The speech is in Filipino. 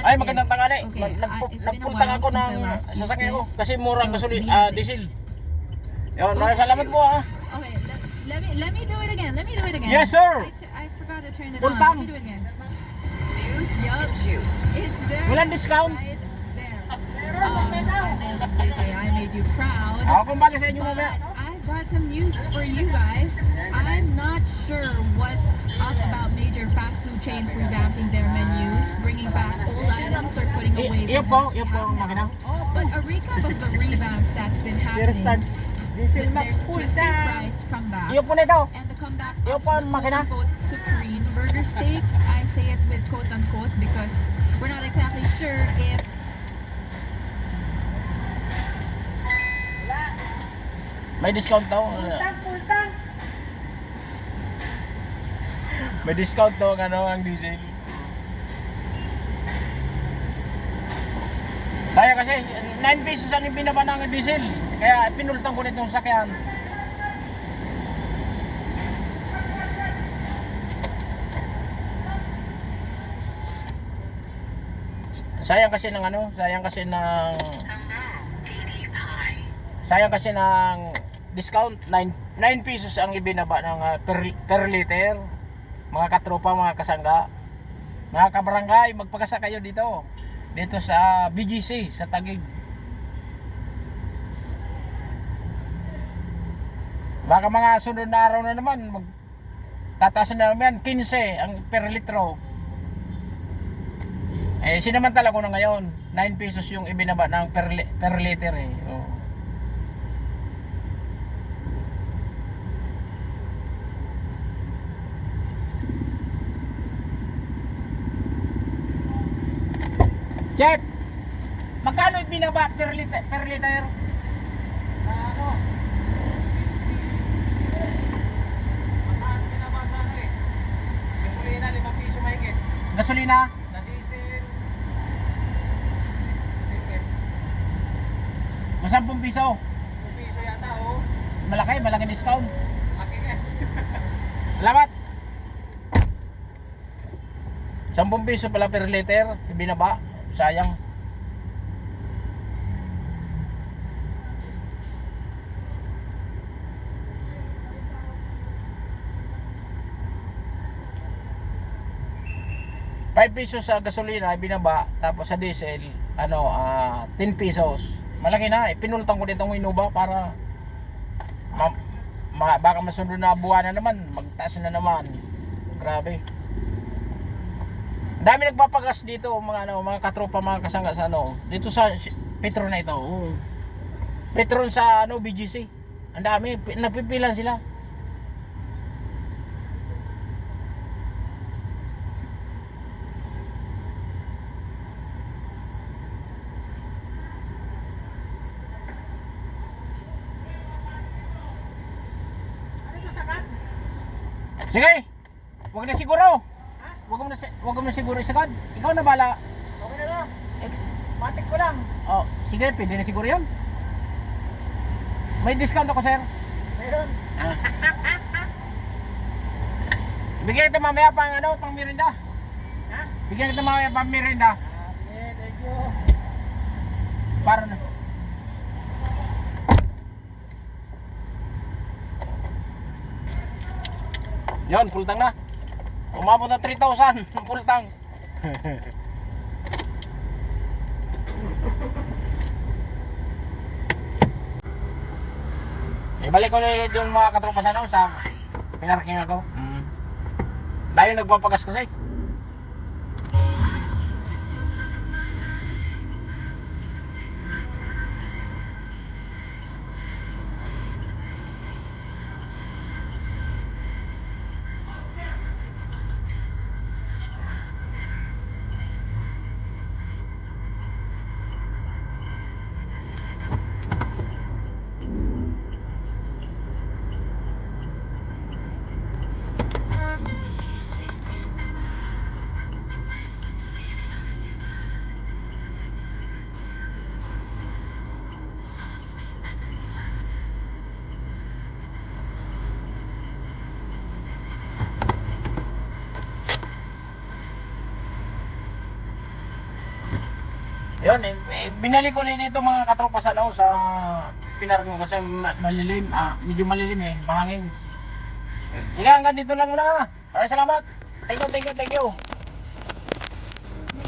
Ay, magandang tanghali. Okay, Nagpunta ako ng sasakyan ko kasi murang gasolina, diesel. Yun, Okay. salamat po ah. Okay, let me do it again. Let me do it again. Yes, sir. I forgot to turn it Puntang. on. Let me do it again. Juice. It's there. Walang discount. Right there. JJ, I made you proud. Ako kung bali sa inyo But mamaya. I've got some news for you guys. I'm not sure what's up about major fast food chains revamping their menus, bringing back old items or putting away the Iyo po ones we ang have makina. now. But a recap of the revamps that's been happening. Diesel There's Max full Twister tank. fries comeback. Iyo po nito. And the comeback Iyo of po ang the makina. quote-unquote supreme burger steak. I say it with quote-unquote because we're not exactly sure if May discount daw. Full tank. May discount daw ang diesel. Kaya kasi 9 pesos ang binaba ng diesel. Kaya pinultang ko nitong sakyan. Sayang kasi ng discount. 9 pesos ang ibinaba ng per liter. Mga katropa, mga kasangga, mga kabarangay, magpagasa kayo dito sa BGC sa Taguig. Baka mga sunod na araw na naman tataas na naman 15 ang per litro. Sinamantala ko na ngayon 9 pesos yung ibinaba ng per liter oh. Chef, magkano ibinaba per liter? Ano? Mataas pinaba sa ano eh. Gasolina, 5 piso mahigit. Gasolina? Sa diesel, Mas 10 piso. 2 piso yata oh. Malaki discount. Laki nga. Salamat. 10 piso pala per liter ibinaba. Sayang. ₱5 sa gasolina binaba, tapos sa diesel 10 pesos. Malaki na pinultang ko ditong Innova para baka masunod na buwan na naman, magtaas na naman. Grabe. Dami nagpapagas dito mga katropa, mga kasangga sa dito sa Petron na ito. Petron sa BGC. Ang dami nagpipilan sila. Sige. Wag na siguro. Wag mo na siguro isagad. Ikaw na bala. Okay na lang. Matik ko lang. Oh, sige, pwede na siguro 'yon. May discount ako, sir. Meron. Bigyan kita mamaya pang merinda. Ha? Bigyan kita mamaya pang merinda. Okay, thank you. Para na. Yon, pultang na. Umabot na 3,000 pultang. Balik ko na yung mga katropa sa pinarking ako. Dahil nagpapagas kasi. Yun, binalik ko rin dito mga katropa sa sa pinar ko kasi malilim, medyo malilim eh, mahangin. Sige, hanggang dito lang muna. Maraming salamat. Thank you, thank you, thank you.